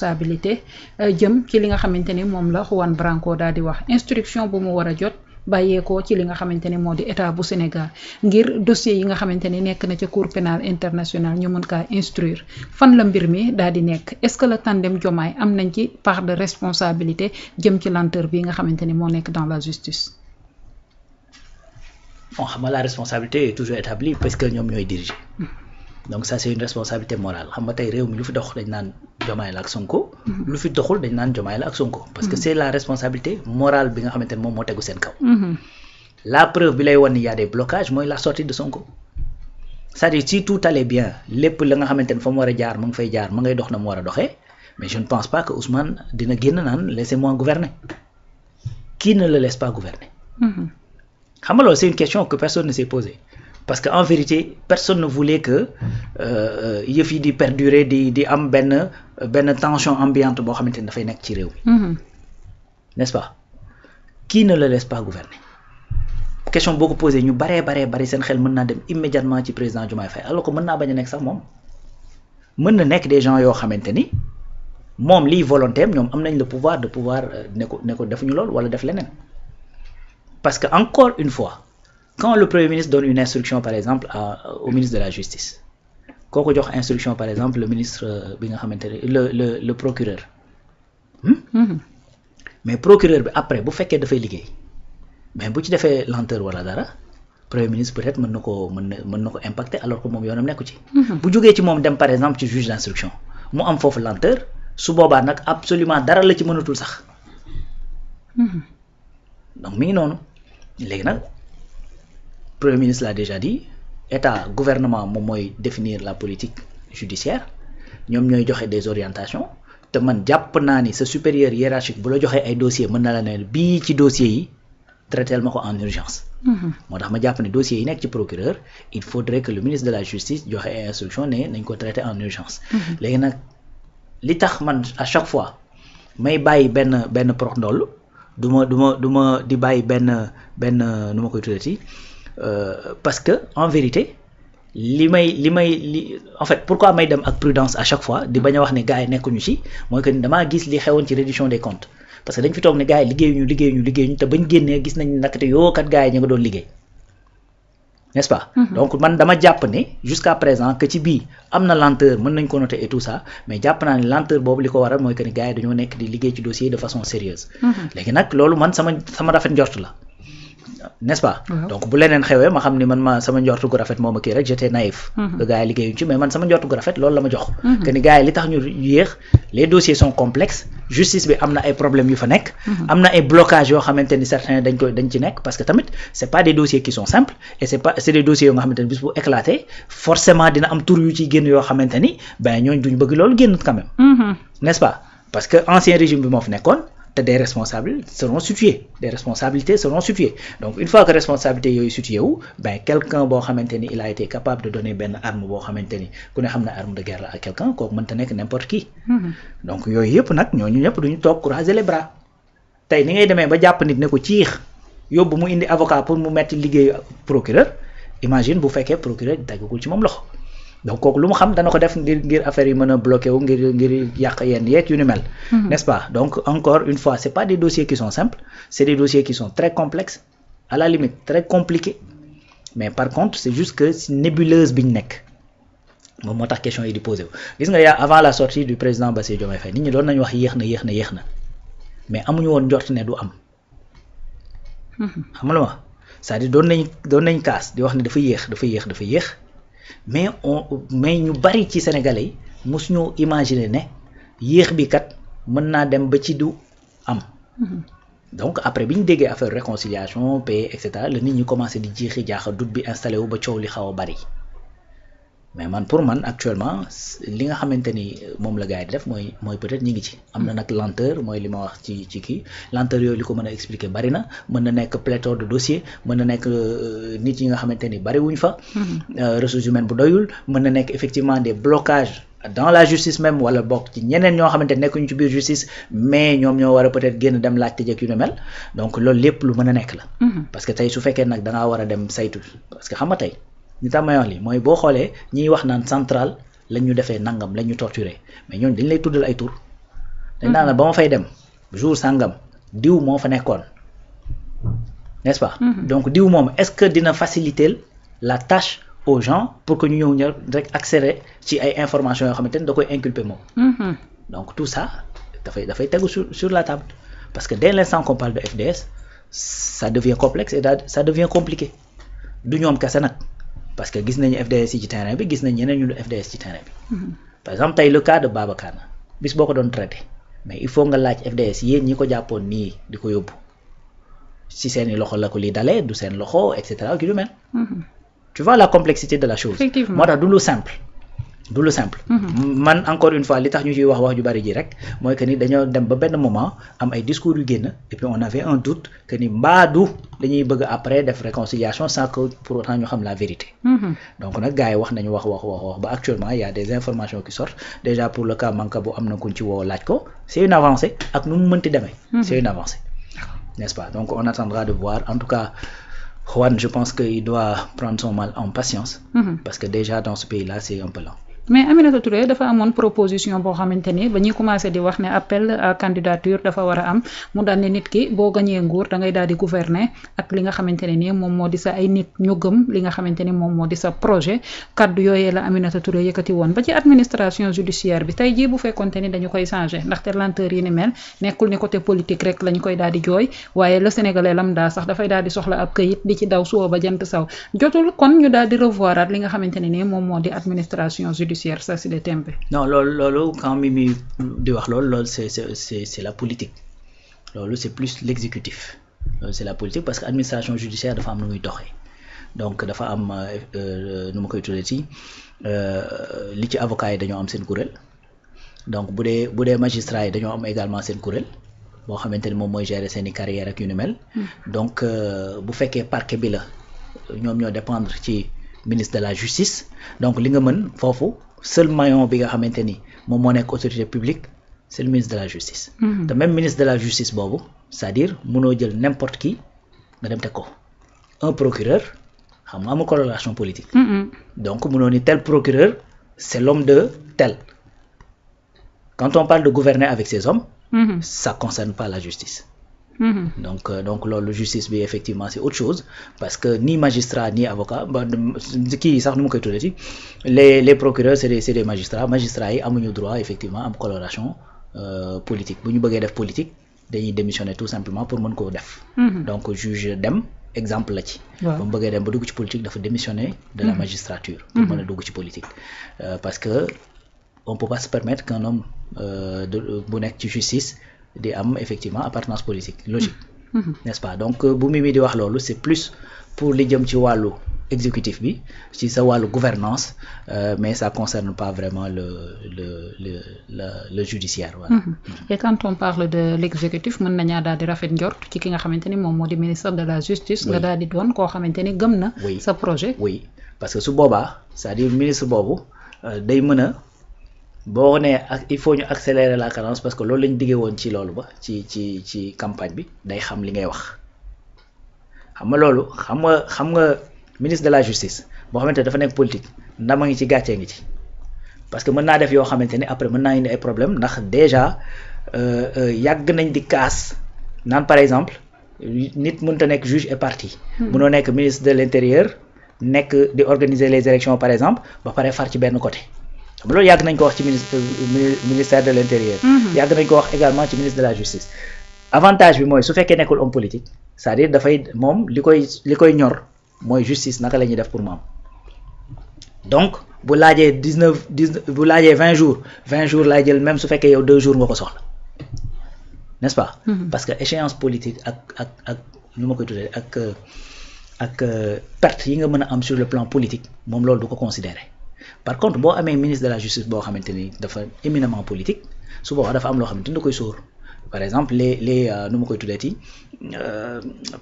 responsabilité jëm ci li nga xamante ni moom la Juan Branco daal di wax instruction bu mu war a jot bàyyeekoo ci li nga xamante ni moo di état bu Sénégal ngir dossier yi nga xamante ni nekk na ca cour pénale internationale ñu mën kaa instruire fan la mbir mi daal di nekk est-ce que le tandem Diomaye am nañ ci part de responsabilité jëm ci lenteur bi nga xamante ni moo nekk dans la justice. Bon, la responsabilité est toujours établie parce que ñoom ñooy diriger. Donc ça c'est une responsabilité morale xam nga tey réew mi lu fi dox dañ naan Diomaye la ak Sonko. lu fi doxul dañ naan Diomaye la ak Sonko. parce que c'est la responsabilité morale bi nga xamante ne moom moo tegu seen kaw. La preuve bi lay wan ni y a des blocages mooy la sortie de Sonko. C'est-à-dire si tout allait bien lépp la nga xamante ne fa mu war a jaar mu ngi fay jaar mu ngay dox na mu war a doxee mais je ne pense pas que Ousmane dina génn naan laissez-moi gouverner. Qui ne le laisse pas gouverner. xam nga loolu c'est une question que personne ne s'est posée. Parce qu'en vérité personne ne voulait que yëf yi di perdurer di am benn tension ambiante boo xamante ni dafay nekk ci réew mi. N'est-ce pas? Qui ne le laisse pas gouverner? Question boo ko posé ñu bari seen xel mën naa dem immédiatement ci président Diomaye Faye alors que mën naa bañ a nekk sax moom mën na nekk des gens yoo xamante ni moom liy volonté am ñoom am nañ le pouvoir de pouvoir ne ko defuñu lool wala def leneen parce que encore une fois. Quand le Premier ministre donne une instruction par exemple au ministre de la Justice kooku jox instruction par exemple le ministre bi nga xamante ne le procureur mais procureur bi après bu fekkee dafay liggéey mais bu ci defee lenteur wala dara Premier ministre peut-être mën na ko impacter alors que moom yoonam nekku ci bu jógee ci moom dem par exemple ci juge d'instruction mu am foofu lenteur su boobaa nag absolument dara la ci mënatul sax donc mi ngi noonu léegi nag Premier ministre l'a déjà dit état gouvernement moom mooy définir la politique judiciaire ñoom ñooy joxe des orientations te man jàpp naa ni sa supérieur hiérarchique bu la joxee ay dossiers mën na la ne bii ci dossiers yi traiteel ma ko en urgence. moo tax ma jàpp ne dossiers yi nekk ci procureur il faudrait que le ministre de la justice joxe ay instructions ne nañ ko traiter en urgence. léegi nag li tax man à chaque fois may bàyyi benn prox ndoll du ma di bàyyi benn nu ma koy tuddati. Parce que en vérité en fait pourquoi may dem ak prudence à chaque fois di bañ a wax ne gars yi nekkuñu ci mooy que damaa gis li xewoon ci reddition des comptes parce que dañ fi toog ne gars yi liggéeyuñu te bañ génnee gis nañ nakate yoo kat gars yi ñu nga doon liggéey n'est-ce pas. Donc man dama jàpp ne jusqu'à présent que ci bii am na lenteur mën nañ ko noter et tout ça mais jàpp naa ne lenteur boobu li ko waral mooy que ni gars yi dañoo nekk di liggéey ci dossier de façon sérieuse léegi nag loolu man sama rafet njort la. N'est-ce pas? Donc bu leneen xewee ma xam ni man sama njortu gu rafet moo ma kii rek j'étais naïf. que gars yi liggéeyuñ ci mais man sama njortu gu rafet loolu la ma jox. que ni gars yi li tax ñu yéex les dossiers sont complexes justice bi am na ay problèmes yu fa nekk. am na ay blocages yoo xamante ni certains dañ ci nekk parce que tamit c'est pas des dossiers qui sont simples et c'est des dossiers yoo nga xamante ni bis bu éclaté forcément dina am tur yu ciy génn yoo xamante ni ben ñooñu duñ bëgg loolu génn quand même. N'est-ce pas? Parce que ancien régime bi moo fi nekkoon. te des responsables seront situés des responsabilités seront situées donc une fois que responsabilité yooyu situé wu ben quelqu'un boo xamante ni il a été capable de donner benn arme boo xamante ni ku ne xam na arme de guerre la à quelqu'un kooku mënta nekk n'importe qui donc yooyu yëpp nag ñooñu ñëpp duñu toog croiser les bras tey ni ngay demee ba jàpp nit ne ko ciix yóbbu mu indi avocat pour mu metti liggéeyu procureur imagine bu fekkee procureur daggagul ci moom loxo donc kooku lu mu xam dana ko def ngir affaire yi mën a bloqué wu ngir yàq yenn yeeg yu ni mel. N'est-ce pas? Donc encore une fois c'est pas des dossiers qui sont simples c'est des dossiers qui sont très complexes à la limite très compliqués mais par contre c'est juste que si nébuleuse bi ñu nekk moom moo tax question yi di posé wu gis nga avant la sortie du président Bassirou Diomaye Faye nit ñi doon nañu wax yéex na mais amuñu woon njort ne du am. xam nga lu ma c'est-à-dire doon nañ kaas di wax ne dafa yéex. mais ñu bari ci Sénégalais yi mosuñu imaginer ne yéex bi kat mën naa dem ba ci du am. Donc après bi ñu déggee affaire réconciliation paix et cetera la nit ñi commencé di jeexi jaaxa doute bi installé wu ba coow li xaw a bari mais pour man actuellement li nga xamante ni moom la gars yi di def mooy peut-être ñi ngi ci. am na nag lenteur mooy li ma wax ci kii lenteur yooyu li ko mën a expliquer bari na mën na nekk pléthore de dossiers mën na nekk nit yi nga xamante ni bari wuñ fa. ressources humaines bu doyul mën na nekk effectivement des blocages dans la justice même wala bokk ci ñeneen ñoo xamante ne nekkuñu ci biir justice mais ñoom ñoo war a peut-être génn dem laajte jëkk yu ne mel donc loolu lépp lu mën a nekk la. parce que tey su fekkee nag da ngaa war a dem saytu parce que xam nga tey. li tax may wax lii mooy boo xoolee ñiy wax naan central lañ ñu defee nangam lañ ñu torturé mais ñooñu dañ lay tuddal ay tur dañ naan la ba ma fay dem jour sangam diw moo fa nekkoon n'est-ce pas. Donc diw moom est-ce que dina faciliter la tâche aux gens pour que ñu ñëw rek accéder ci ay informations yoo xamante ni da koy inculper moom. Donc tout ça dafay tegu sur la table parce que dès l'instant qu'on parle de FDS ça devient complexe et ça devient compliqué du ñoom kese nag parce que gis nañu FDS yi ci terrain bi gis nañ ñeneen ñu FDS ci terrain bi. Par exemple tey le cas de Babacar bis boo ko doon traité mais il faut nga laaj FDS yéen ñi ko jàppoon nii di ko yóbbu si seeni loxo la ko li dalee du seen loxo et cetera ki du mel. Tu vois la complexité de la chose. Effectivement moo tax du lu simple. du lu simple. Man encore une fois li tax ñu ciy wax ju bari ji rek mooy que ni dañoo dem ba benn moment am ay discours yu génn et puis on avait un doute que ni mbaadu dañuy bëgg après def réconciliation sans que pour autant ñu xam la vérité. Donc nag gars yi wax nañu wax ba actuellement il y a des informations qui sortent déjà pour le cas Mancabou am na kuñ ci woo laaj ko c'est une avancée ak nu mu mënti demee. C'est une avancée. N'est-ce pas? Donc on attendra de voir en tout cas. Juan, je pense qu'il doit prendre son mal en patience. Parce que déjà dans ce pays-là, c'est un peu lent. Mais Aminata Touré dafa amoon proposition boo xamante ni ba ñuy commencé di wax ne appel à candidature dafa war a am mu daal ne nit ki boo gañee nguur da ngay daal di gouverner ak li nga xamante ne ni moom moo di sa ay nit ñu gëm li nga xamante ni moom moo di sa projet kaddu yooyee la Aminata Touré yëkkati woon ba ci administration judiciaire bi tey jii bu fekkonte ni dañu koy changer ndaxte lenteur yi ni mel nekkul ni côté politique rek lañu koy daal di jooy waaye le sénégalais lambda sax dafay daal di soxla ab këyit di ci daw suba ba jant saw jotul kon ñu daal di revoiraat li nga xamante ne ni moom moo di administration judiciaire. Ça c'est le tembe. Non loolu quand Mimi di wax loolu c'est la politique loolu c'est plus l'exécutif loolu c'est la politique parce que administration judiciaire dafa am nu muy doxee donc dafa am nu ma koy tuddee ci li ci avocats yi dañoo am seen kuréel donc bu dee magistrats yi dañoo am également seen kuréel boo xamante ni moom mooy gérer seeni carrière ak yu ni mel donc bu fekkee parquet bi la ñoom ñoo dépendre ci ministre de la justice donc li nga mën foofu seul maillon bi nga xamante ni moom moo nekk autorité publique c'est le ministre de la justice. te même ministre de la justice boobu c'est-à-dire mënoo jël n'importe qui nga dem teg ko un procureur xam nga amul corrélation politique. Donc mënoo ni tel procureur c'est l'homme de tel quand on parle de gouverner avec ses hommes. Ça concerne pas la justice. Donc loolu justice bi effectivement c'est autre chose parce que ni magistrat ni avocat kii sax nu mu koy tuddee les procureurs c'est des magistrats yi amuñu droit effectivement am coloration politique bu ñu bëggee def politique dañuy démissionner tout simplement pour mën koo def. Donc juge dem exemple la ci. ba mu bëggee dem ba dugg ci politique dafa démissionner de la magistrature. pour mën a dugg ci politique parce que on peut pas se permettre qu'un homme bu nekk ci justice. di am effectivement appartenance politique logique. N'est-ce pas? Donc bu Mimi di wax loolu c'est plus pour li jëm ci wàllu exécutif bi ci sa wàllu gouvernance mais ça concerne pas vraiment le judiciaire. Voilà. Et quand on parle de l'exécutif mën nañaa daal di rafet njort ci ki nga xamante ni moom moo di ministre de la justice. nga daal di doon koo xamante ni gëm na. sa projet. Oui parce que su boobaa c'est-à-dire ministre boobu day mën a. boo nee il faut ñu accélérer la cadence parce que loolu lañ diggee woon ci loolu ba ci campagne bi day xam li ngay wax xam nga loolu xam nga ministre de la justice boo xamante ne dafa nekk politique ndama ngi ci gàccee ngi ci parce que mën naa def yoo xamante ni après mën naa indi ay problème ndax déjà yàgg nañ di kaas naan par exemple nit mënut a nekk juge et partie. mënoo nekk ministre de l'intérieur nekk di organiser les élections par exemple ba pare far ci benn côté. loolu yàgg nañ ko wax ci ministère de l'intérieur. yàgg nañ ko wax également ci ministre de la justice. avantage bi mooy su fekkee nekkul homme politique c'est-à-dire dafay moom li koy ñor mooy justice naka la ñuy def pour moom donc bu laajee 19 bu laajee 20 jours lay jël même su fekkee yow 2 jours nga ko soxla n'est-ce pas. Parce que échéance politique ak nu ma koy tuddee ak perte yi nga mën a am sur le plan politique moom loolu du ko considérer. Par contre boo amee ministre de la justice boo xamante ni dafa éminemment politique su boobaa dafa am loo xamante ni da koy sóor par exemple les nu ma koy tuddeeti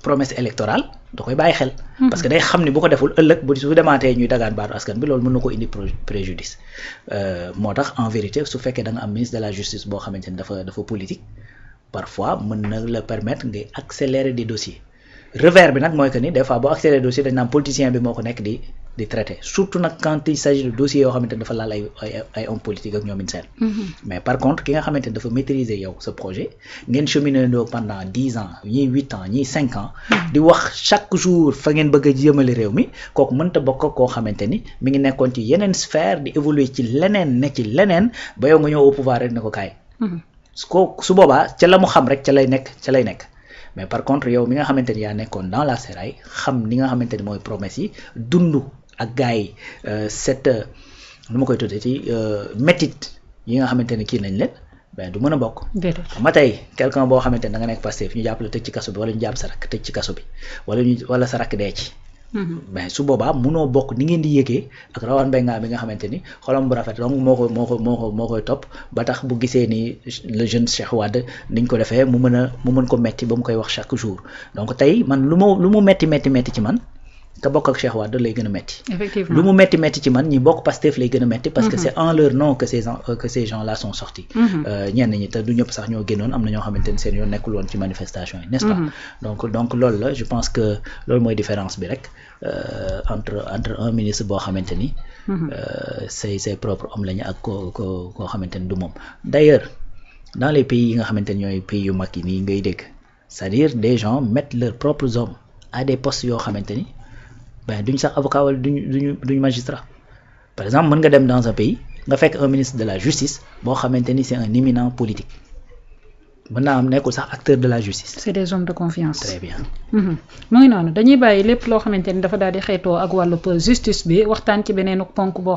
promesse électorale da koy bàyyi xel. Parce que day xam ni bu ko deful ëllëg bu su demaatee ñuy dagaan baatu askan bi loolu mën na ko indi préjudice moo tax en vérité su fekkee da nga am ministre de la justice boo xamante ni dafa politique parfois mën na la permettre ngay accélérer des dossiers revers bi nag mooy que ni des fois boo accélérer dossier dañ naan politicien bi moo ko nekk di di traiter surtout nag quand il s'agit de dossiers yoo xamante ne dafa laal ay hommes politiques ak ñoom seen. mais par contre ki nga xamante ne dafa maîtriser yow sa projet ngeen cheminer pendant 10 ans ñii 8 ans ñii 5 ans. di wax chaque jour fa ngeen bëgg a jëmale réew mi kooku mënta bokk koo xamante ni mi ngi nekkoon ci yeneen sphère di évoluer ci leneen ne ci leneen ba yow nga ñëw au pouvoir rek ne ko kaay. su boobaa ca la mu xam rek ca lay nekk. mais par contre yow mi nga xamante ni yaa nekkoon dans la sérail xam ni nga xamante ni mooy promesse yi dund ak gars yi nu ma koy tuddee ci métit yi nga xamante ni kii nañ leen ben du mën a bokk. ma tey quelqu'un boo xamante ni da nga nekk Pastef ñu jàpp la tëj ci kaso bi wala ñu jàpp sa rakk tëj ci kaso bi wala sa rakk dee ci. ben su boobaa munoo bokk ni ngeen di yëgee ak Rawaan Mbengue bi nga xamante ni xolam bu rafet donc moo koy topp ba tax bu gisee ni le jeune Cheikh Wade niñ ko defee mu mën ko metti ba mu koy wax chaque jour donc tey man lu mu metti ci man ka bokk ak Cheikh Wade lay gën a metti. effectivement lu mu metti ci man ñi bokk Pastef lay gën a metti parce que c'est en leur nom que ces gens là sont sortis. ñenn ñi te du ñëpp sax ñoo génnoon am na ñoo xamante ni seen yoon nekkul woon ci manifestation yi n'est-ce pas. donc loolu la je pense que loolu mooy différence bi rek entre un ministre boo xamante ni. ses propres hommes lañu ak koo xamante ni du moom. d'ailleurs dans les pays yi nga xamante ni ñooy pays yu mag yi nii ngay dégg c'est-à-dire des gens mettent leurs propres hommes à des postes yoo xamante ni. ben duñ sax avocat wala duñu magistrat par exemple mën nga dem dans un pays nga fekk un ministre de la justice boo xamante ni c'est un éminent politique mën naa am nekkul sax acteur de la justice. c'est des hommes de confiance. très bien. mu ngi noonu dañuy bàyyi lépp loo xamante ni dafa daal di xeetoo ak wàllu justice bi waxtaan ci beneen ponk boo